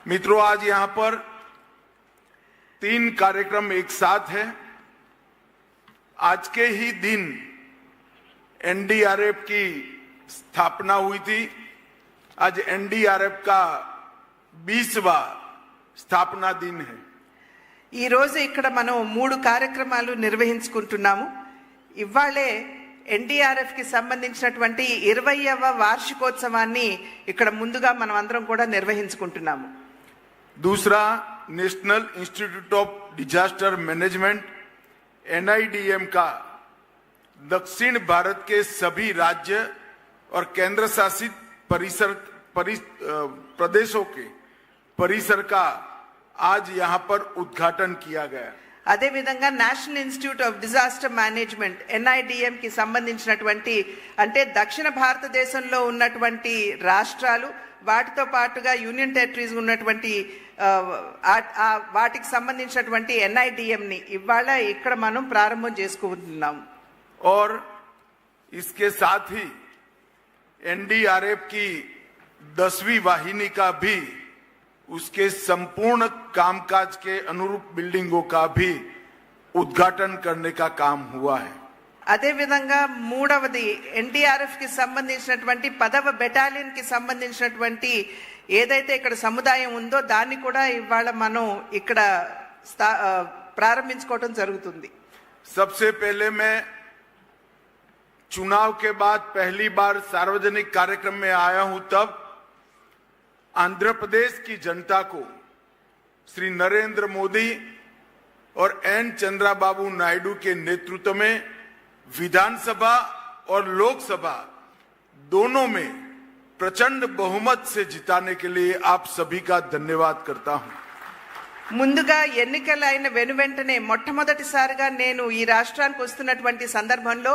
मित्रों, आज यहां पर 3 कार्यक्रम एक साथ है। आज के ही दिन एनडीआरएफ की स्थापना हुई थी। आज एनडीआरएफ का 20वां स्थापना दिन है। ఈ రోజు ఇక్కడ మనం 3 కార్యక్రమాలు నిర్వహించుకుంటున్నాము. ఇవ్వాలే ఎన్డీఆర్ఎఫ్ కి సంబంధించినటువంటి 20వ వార్షికోత్సవాన్ని ఇక్కడ ముందుగా మనం అందరం కూడా నిర్వహించుకుంటున్నాము. दूसरा, national institute of disaster management NIDM का दक्षिण भारत के सभी राज्य और केंद्र शासित प्रदेशों के परिसर का आज यहां पर उद्घाटन किया गया। అదే విధంగా national institute of disaster management NIDM కి సంబంధించినటువంటి అంటే దక్షిణ భారతదేశంలో ఉన్నటువంటి రాష్ట్రాలు వాటితో పాటుగా యూనియన్ టెరిటరీస్ ఉన్నటువంటి వాటికి సంబంధించినటువంటి ఎన్ఐడిఎం ని ఇవాళ ఇక్కడ మనం ప్రారంభం చేసుకుంటున్నాం. और इसके साथ ही एनडीआरएफ की 10वीं वाहिनी का भी उसके संपूर्ण कामकाज के अनुरूप बिल्डिंगों का भी उद्घाटन करने का काम हुआ है। అదే విధంగా మూడవది ఎన్డీఆర్ఎఫ్ కి సంబంధించినటువంటి 10వ బెటాలియన్ కి సంబంధించినటువంటి ఏదైతే ఇక్కడ సముదాయం ఉందో దాన్ని కూడా ఇవాళ మనం ఇక్కడ ప్రారంభించుకోవడం జరుగుతుంది. सबसे पहले मैं चुनाव के बाद पहली बार सार्वजनिक कार्यक्रम में आया हूं, तब आंध्र प्रदेश की जनता को श्री नरेंद्र मोदी और एन चंद्रबाबू नायडू के नेतृत्व में विधानसभा और लोकसभा दोनों में प्रचंड बहुमत से जिताने के लिए आप सभी का धन्यवाद करता हूं. ముందుగా ఎన్నికలు అయిన వెనువెంటనే మొట్టమొదటిసారిగా నేను ఈ రాష్ట్రానికి వస్తున్నటువంటి సందర్భంలో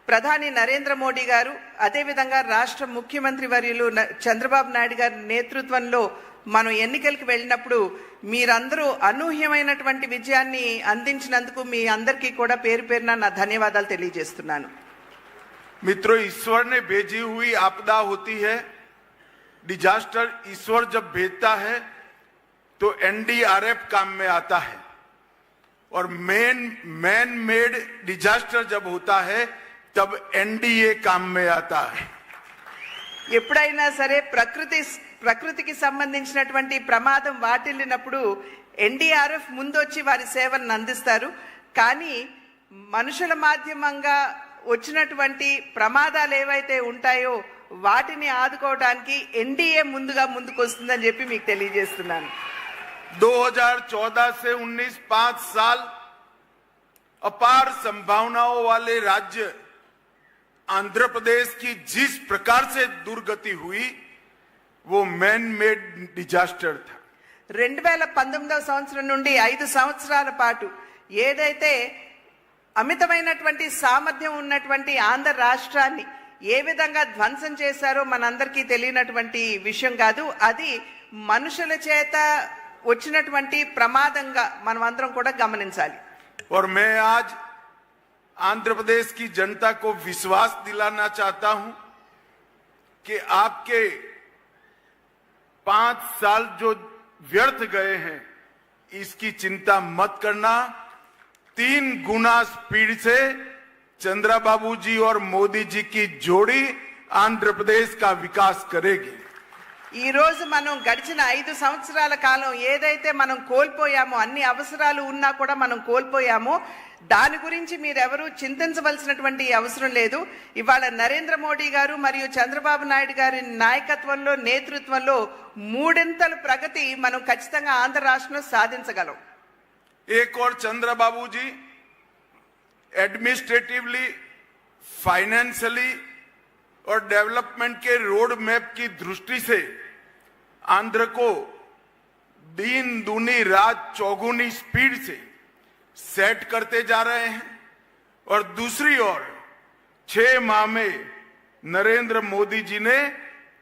ప్రధాని నరేంద్ర మోడీ గారు అదేవిధంగా రాష్ట్ర ముఖ్యమంత్రి వర్యులు చంద్రబాబు నాయుడు గారి నేతృత్వంలో మనం ఎన్నికలకు వెళ్ళినప్పుడు మీరందరూ అనూహ్యమైనటువంటి విజయాన్ని అందించినందుకు మీ అందరికీ కూడా పేరు పేరున నా ధన్యవాదాలు తెలియజేస్తున్నాను. मित्रों, ईश्वर ने भेजी हुई आपदा होती है। डिजास्टर ईश्वर जब भेजता है तो एनडीआरएफ काम में आता है, और मैन मेड डिजास्टर जब होता है तब एनडीए काम में आता है. ఎప్పుడైనా సరే ప్రకృతికి సంబంధించినటువంటి ప్రమాదం వాటిల్లినప్పుడు ఎన్డీఆర్ఎఫ్ ముందొచ్చి వారి సేవలను అందిస్తారు. కానీ మనుషుల మాధ్యమంగా వచ్చినటువంటి ప్రమాదాలు ఏవైతే ఉంటాయో వాటిని ఆదుకోవడానికి ఎన్డీఏ ముందుకు వస్తుందని చెప్పి మీకు తెలియజేస్తున్నాను. 2014 से 19 5 साल अपार संभावनाओं वाले राज्य आंध्र प्रदेश की जिस प्रकार से दुर्गति हुई वो मैन मेड डिजास्टर था. 2019వ సంవత్సరం నుండి 5 సంవత్సరాల పాటు ఏదైతే అమితమైనటువంటి సామర్థ్యం ఉన్నటువంటి ఆంధ్ర రాష్ట్రాన్ని ఏ విధంగా ధ్వంసం చేశారో మనందరికీ తెలియనటువంటి విషయం కాదు. అది మనుషుల చేత వచ్చినటువంటి ప్రమాదంగా మనం అందరం కూడా గమనించాలి. और मैं आज आंध्र प्रदेश की जनता को विश्वास दिलाना चाहता हूं कि आपके 5 साल जो व्यर्थ गए हैं इसकी चिंता मत करना. 3 गुना स्पीड से चंद्रबाबू जी और मोदी जी की जोड़ी आंध्र प्रदेश का विकास करेगी. ఈ రోజు మనం గడిచిన 5 సంవత్సరాల కాలం ఏదైతే మనం కోల్పోయామో, అన్ని అవసరాలు ఉన్నా కూడా మనం కోల్పోయామో, దాని గురించి మీరెవరూ చింతించవలసినటువంటి అవసరం లేదు. ఇవాళ నరేంద్ర మోడీ గారు మరియు చంద్రబాబు నాయుడు గారి నాయకత్వంలో నేతృత్వంలో 3 ప్రగతి మనం ఖచ్చితంగా ఆంధ్ర రాష్ట్రంలో సాధించగలం. एक और चंद्रबाबू जी एडमिनिस्ट्रेटिवली, फाइनेंशियली और डेवलपमेंट के रोड मैप की दृष्टि से आंध्र को दिन दूनी रात चौगुनी स्पीड से सेट करते जा रहे हैं. और दूसरी ओर 6 माह में नरेंद्र मोदी जी ने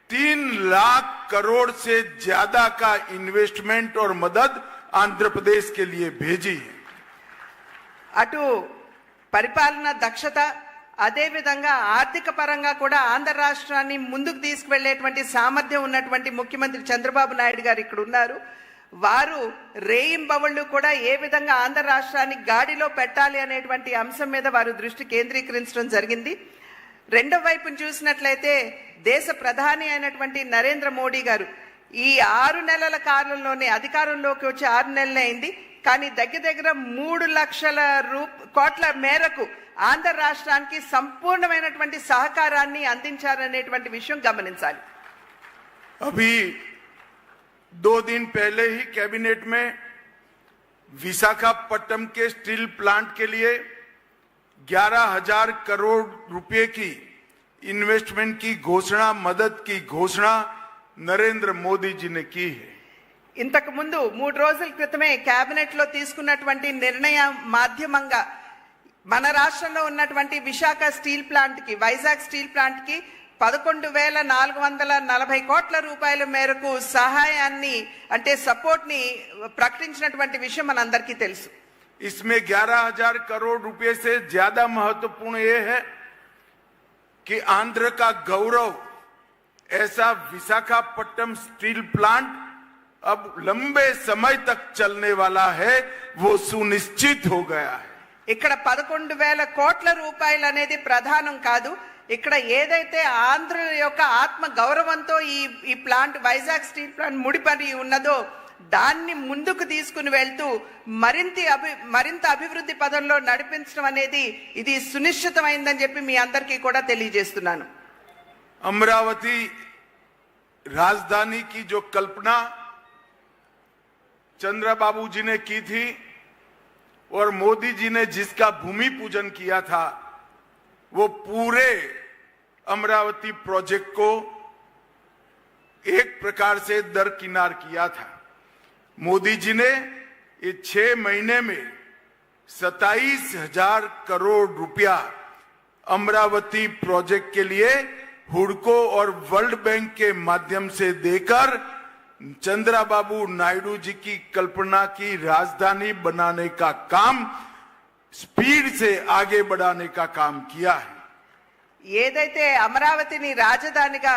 3 लाख करोड़ से ज्यादा का इन्वेस्टमेंट और मदद आंध्र प्रदेश के लिए भेजी है. అటు పరిపాలన దక్షత, అదేవిధంగా ఆర్థిక పరంగా కూడా ఆంధ్ర రాష్ట్రాన్ని ముందుకు తీసుకువెళ్లేటువంటి సామర్థ్యం ఉన్నటువంటి ముఖ్యమంత్రి చంద్రబాబు నాయుడు గారు ఇక్కడ ఉన్నారు. వారు రేయింబవళ్ళు కూడా ఏ విధంగా ఆంధ్ర రాష్ట్రాన్ని గాడిలో పెట్టాలి అనేటువంటి అంశం మీద వారు దృష్టి కేంద్రీకరించడం జరిగింది. రెండో వైపును చూసినట్లయితే దేశ ప్రధాని అయినటువంటి నరేంద్ర మోడీ గారు ఈ 6 నెలల కాలంలోనే అధికారంలోకి వచ్చి 6 నెలలే అయింది. కానీ దగ్గర 3 లక్షల కోట్ల మేరకు ఆంధ్ర రాష్ట్రానికి సంపూర్ణమైనటువంటి సహకారాన్ని అందించారనేటువంటి విషయం గమనించాలి. अभी 2 दिन पहले ही कैबिनेट में विशाखापट्टनम के स्टील प्लांट के लिए 11,000 करोड़ रुपए की इन्वेस्टमेंट की घोषणा, मदद की घोषणा नरेंद्र मोदी जी ने की है. ఇంతకు ముందు 3 రోజుల క్రితమే కేబినెట్ లో తీసుకున్నటువంటి నిర్ణయం మాధ్యమంగా మన రాష్ట్రంలో ఉన్నటువంటి విశాఖ స్టీల్ ప్లాంట్ కి, వైజాగ్ స్టీల్ ప్లాంట్ కి 11,440 కోట్ల రూపాయల మేరకు సహాయాన్ని అంటే సపోర్ట్ ని ప్రకటించినటువంటి విషయం మనందరికీ తెలుసు. इसमें 11,000 करोड़ रुपए से ज्यादा महत्वपूर्ण ये है कि आंध्र का गौरव ऐसा विशाखापट्टनम स्टील प्लांट अब लंबे समय तक चलने वाला है, वो सुनिश्चित हो गया है. ఇక్కడ 11,000 కోట్ల రూపాయలు అనేది ప్రధానం కాదు. ఇక్కడ ఏదైతే ఆంధ్ర యొక్క ఆత్మ గౌరవంతో ఈ ప్లాంట్ వైజాగ్ స్టీల్ ప్లాంట్ ముడిపడి ఉన్నదో దాన్ని ముందుకు తీసుకుని వెళ్తూ మరింత అభివృద్ధి పదంలో నడిపించడం అనేది ఇది సునిశ్చితమైందని చెప్పి మీ అందరికీ కూడా తెలియజేస్తున్నాను. अमरावती राजधानी की जो कल्पना चंद्रबाबू जी ने की थी और मोदी जी ने जिसका भूमि पूजन किया था, वो पूरे अमरावती प्रोजेक्ट को एक प्रकार से दरकिनार किया था. मोदी जी ने ये 6 महीने में 27,000 करोड़ रुपया अमरावती प्रोजेक्ट के लिए हुडको और वर्ल्ड बैंक के माध्यम से देकर चंद्रबाबू नायडू जी की कल्पना की राजधानी बनाने का काम स्पीड से आगे बढ़ाने का काम किया है. ఏదైతే అమరావతిని రాజధానిగా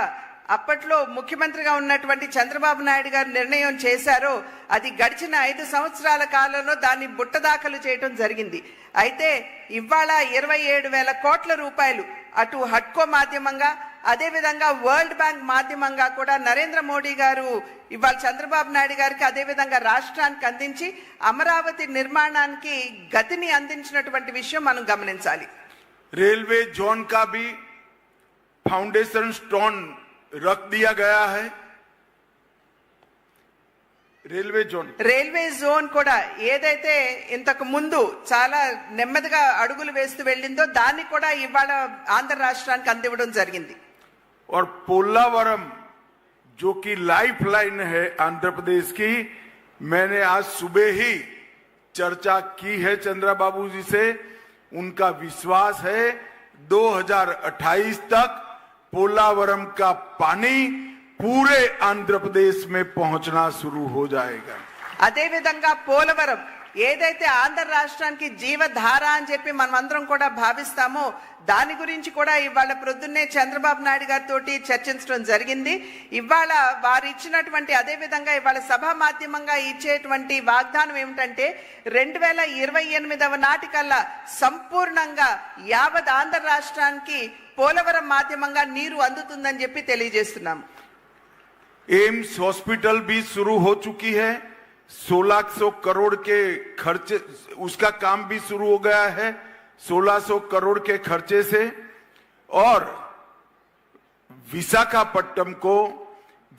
అప్పట్లో ముఖ్యమంత్రిగా ఉన్నటువంటి చంద్రబాబు నాయుడు గారు నిర్ణయం చేశారో అది గడిచిన 5 సంవత్సరాల కాలంలో దాన్ని బుట్టదాఖలు చేయడం జరిగింది. అయితే ఇవాళ 27,000 కోట్ల రూపాయలు అటు హడ్కో మాధ్యమంగా అదేవిధంగా వరల్డ్ బ్యాంక్ మాధ్యమంగా కూడా నరేంద్ర మోడీ గారు ఇవాళ చంద్రబాబు నాయుడు గారికి అదేవిధంగా రాష్ట్రానికి అందించి అమరావతి నిర్మాణానికి గతిని అందించినటువంటి విషయం మనం గమనించాలి. रेलवे जोन का भी फाउंडेशन स्टोन रख दिया गया है. రైల్వే జోన్ కూడా ఏదైతే ఇంతకు ముందు చాలా నెమ్మదిగా అడుగులు వేస్తూ వెళ్ళిందో దాన్ని కూడా ఇవాళ ఆంధ్ర రాష్ట్రానికి అందివ్వడం జరిగింది. और पोलावरम जो कि लाइफ लाइन है आंध्र प्रदेश की, मैंने आज सुबह ही चर्चा की है चंद्रबाबू जी से. उनका विश्वास है 2028 तक पोलावरम का पानी पूरे आंध्र प्रदेश में पहुंचना शुरू हो जाएगा. అదేవిధంగా పోలవరం ఏదైతే ఆంధ్ర రాష్ట్రానికి జీవధార అని చెప్పి మనమందరం కూడా భావిస్తామో దాని గురించి కూడా ఇవాళ ప్రొద్దున్నే చంద్రబాబు నాయుడు గారితో చర్చించడం జరిగింది. ఇవాళ వారు ఇచ్చినటువంటి అదేవిధంగా ఇవాళ సభా మాధ్యమంగా ఇచ్చేటువంటి వాగ్దానం ఏమిటంటే 2028 నాటికల్లా సంపూర్ణంగా యావత్ ఆంధ్ర రాష్ట్రానికి పోలవరం మాధ్యమంగా నీరు అందుతుందని చెప్పి తెలియజేస్తున్నాము. एम्स हॉस्पिटल भी शुरू हो चुकी है. 1600 करोड़ के खर्चे, उसका काम भी शुरू हो गया है 1600 करोड़ के खर्चे से. और विशाखापट्टनम को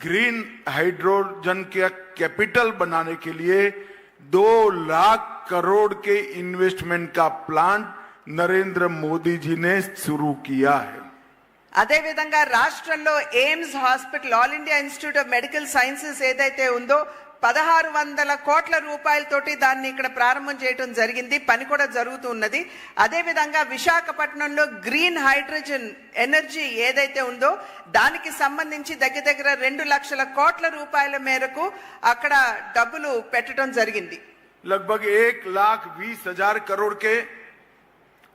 ग्रीन हाइड्रोजन के कैपिटल बनाने के लिए 2 लाख करोड़ के इन्वेस्टमेंट का प्लान नरेंद्र मोदी जी ने शुरू किया है. అదేవిధంగా రాష్ట్రంలో AIIMS hospital, all India institute of medical sciences ఏదైతే ఉందో 1600 కోట్ల రూపాయలతోటి దాన్ని ఇక్కడ ప్రారంభం చేయడం జరిగింది. పని కూడా జరుగుతున్నది. అదేవిధంగా విశాఖపట్నంలో గ్రీన్ హైడ్రోజన్ ఎనర్జీ ఏదైతే ఉందో దానికి సంబంధించి దగ్గర 2 లక్షల కోట్ల రూపాయల మేరకు అక్కడ డబ్బులు పెట్టడం జరిగింది. लगभग 1,20,000 करोड़ के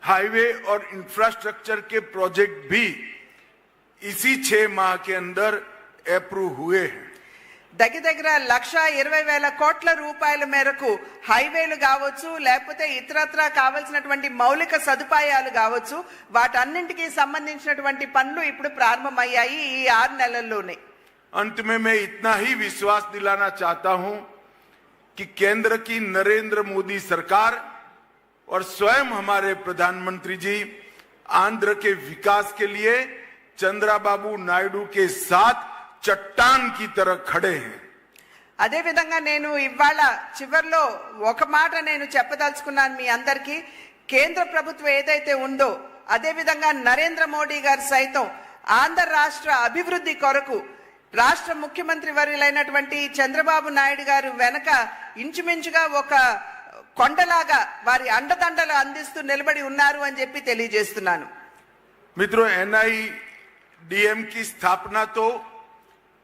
हाईवे और इंफ्रास्ट्रक्चर के प्रोजेक्ट भी इसी 6 माह के अंदर अप्रूव हुए हैं। దగ్గర 1,20,000 కోట్ల రూపాయల మేరకు హైవేలు కావచ్చు, లేకపోతే ఇతరత్రా కావాల్సినటువంటి మౌలిక సదుపాయాలు కావచ్చు, వాటన్నింటికి సంబంధించినటువంటి పనులు ఇప్పుడు ప్రారంభమయ్యాయి ఈ 6 నెలల్లోనే. अंत में मैं इतना ही विश्वास दिलाना चाहता हूं कि केंद्र की नरेंद्र मोदी सरकार और स्वयं हमारे प्रधानमंत्री जी आंध्र के विकास के लिए चंद्रबाबू नायडू के साथ चट्टान की तरह खड़े हैं। అదే విధంగా నేను ఇవాళ చివర్లో ఒక మాట నేను చెప్పదలుచుకున్నాను మీ అందరికీ. కేంద్ర ప్రభుత్వం ఏదైతే ఉందో అదే విధంగా నరేంద్ర మోడీ గారు సైతం ఆంధ్ర రాష్ట్ర అభివృద్ధి కొరకు రాష్ట్ర ముఖ్యమంత్రి వర్యులైనటువంటి చంద్రబాబు నాయుడు గారు వెనక ఇంచుమించుగా ఒక కొండలాగా వారి అండదండలు అందిస్తూ నిలబడి ఉన్నారు అని చెప్పి తెలియజేస్తున్నాను. मित्रों, NIDM की स्थापना तो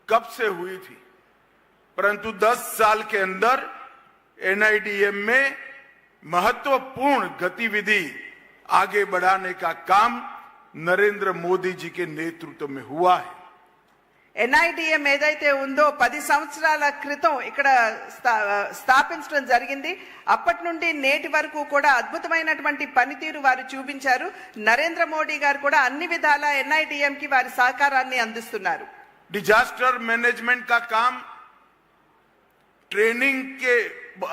कब से हुई थी, परंतु 10 साल के अंदर NIDM में महत्वपूर्ण गतिविधि आगे बढ़ाने का काम नरेंद्र मोदी जी के नेतृत्व में हुआ है। NIDM ఏదైతే ఉందో 10 సంవత్సరాల క్రితం ఇక్కడ స్థాపించడం జరిగింది. అప్పటి నుండి నేటి వరకు కూడా అద్భుతమైనటువంటి పనితీరు వారు చూపించారు. నరేంద్ర మోడీ గారు కూడా అన్ని విధాల NIDM కి వారి సహకారాన్ని అందిస్తున్నారు. डिजास्टर मैनेजमेंट का काम ट्रेनिंग के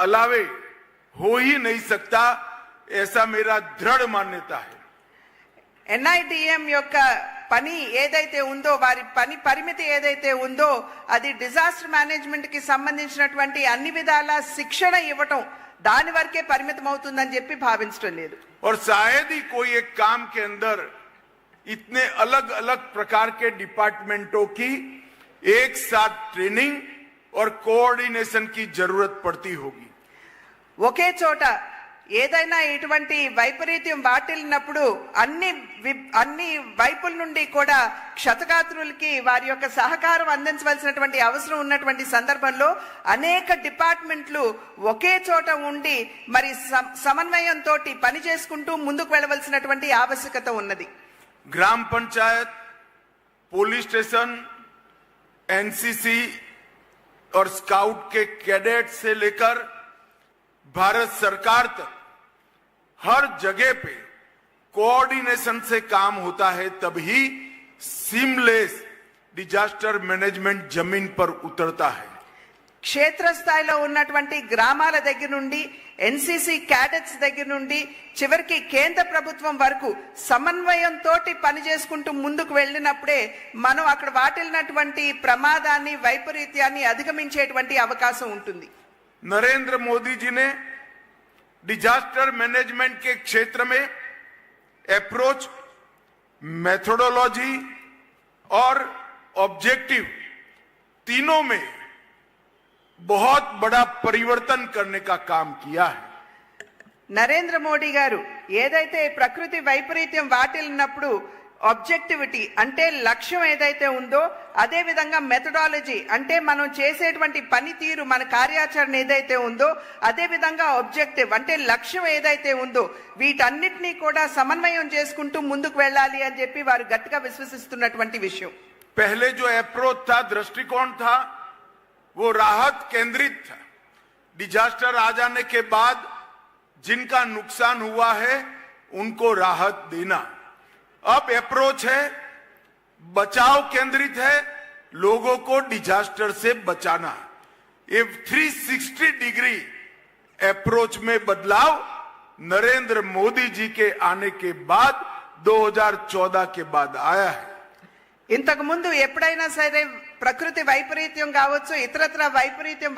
अलावे हो ही नहीं सकता, ऐसा मेरा दृढ़ मान्यता है। NIDM యొక్క పని ఏదైతే ఉందో, వారి పని పరిమితి ఏదైతే ఉందో, అది డిజాస్టర్ మేనేజ్మెంట్ కి సంబంధించినటువంటి అన్ని విధాల శిక్షణ ఇవ్వటం దాని వరకే పరిమితం అవుతుందని చెప్పి భావించడం లేదు. और शायद ही कोई एक काम के अंदर इतने अलग अलग प्रकार के डिपार्टमेंटों की एक साथ ट्रेनिंग और कोऑर्डिनेशन की जरूरत पड़ती होगी। ఒకే చోట ఏదైనా ఇటువంటి వైపరీత్యం వాటిల్లినప్పుడు అన్ని వైపుల నుండి కూడా క్షతగాత్రులకి వారి యొక్క సహకారం అందించవలసినటువంటి అవసరం ఉన్నటువంటి సందర్భంలో అనేక డిపార్ట్మెంట్లు ఒకే చోట ఉండి మరి సమన్వయంతో పని చేసుకుంటూ ముందుకు వెళ్ళవలసినటువంటి ఆవశ్యకత ఉన్నది. ग्राम पंचायत, पुलिस स्टेशन, NCC और स्काउट के कैडेट से लेकर भारत सरकार तक हर जगह पे कोऑर्डिनेशन से काम होता है, तभी सीमलेस डिजास्टर मैनेजमेंट जमीन पर उतरता है। క్షేత్రస్థాయిలో ఉన్నటువంటి గ్రామాల దగ్గర నుండి, NCC క్యాడెట్స్ దగ్గర నుండి చివరికి కేంద్ర ప్రభుత్వం వరకు సమన్వయంతో పని చేసుకుంటూ ముందుకు వెళ్ళినప్పుడే మనం అక్కడ వాటిల్లినటువంటి ప్రమాదాన్ని, వైపరీత్యాన్ని అధిగమించేటువంటి అవకాశం ఉంటుంది. नरेंद्र मोदी जी ने डिजास्टर मैनेजमेंट के क्षेत्र में अप्रोच, मेथोडोलॉजी और ऑब्जेक्टिव तीनों में बहुत बड़ा परिवर्तन करने का काम किया है। నరేంద్ర మోడీ గారు ఏదైతే ప్రకృతి వైపరీత్యం వాటిల్లినప్పుడు ఆబ్జెక్టివిటీ అంటే లక్ష్యం ఏదైతే ఉందో, అదే విధంగా మెథడాలజీ అంటే మనం చేసేటువంటి పనితీరు, మన కార్యాచరణ ఏదైతే ఉందో, అదే విధంగా ఆబ్జెక్టివ్ అంటే లక్ష్యం ఏదైతే ఉందో, వీటన్నిటినీ కూడా సమన్వయం చేసుకుంటూ ముందుకు వెళ్ళాలి అని చెప్పి వారు గట్టిగా విశ్వసిస్తున్నటువంటి విషయం. पहले जो अप्रोच था, दृष्टिकोण था, वो राहत केंद्रित था। डिजास्टर आ जाने के बाद जिनका नुकसान हुआ है उनको राहत देना। अब अप्रोच है बचाव केंद्रित है, लोगों को डिजास्टर से बचाना। ये 360 डिग्री अप्रोच में बदलाव नरेंद्र मोदी जी के आने के बाद 2014 के बाद आया है। ఇంతకు ముందు ఎప్పుడైనా సరే ప్రకృతి వైపరీత్యం కావచ్చు, ఇతరత్ర వైపరీత్యం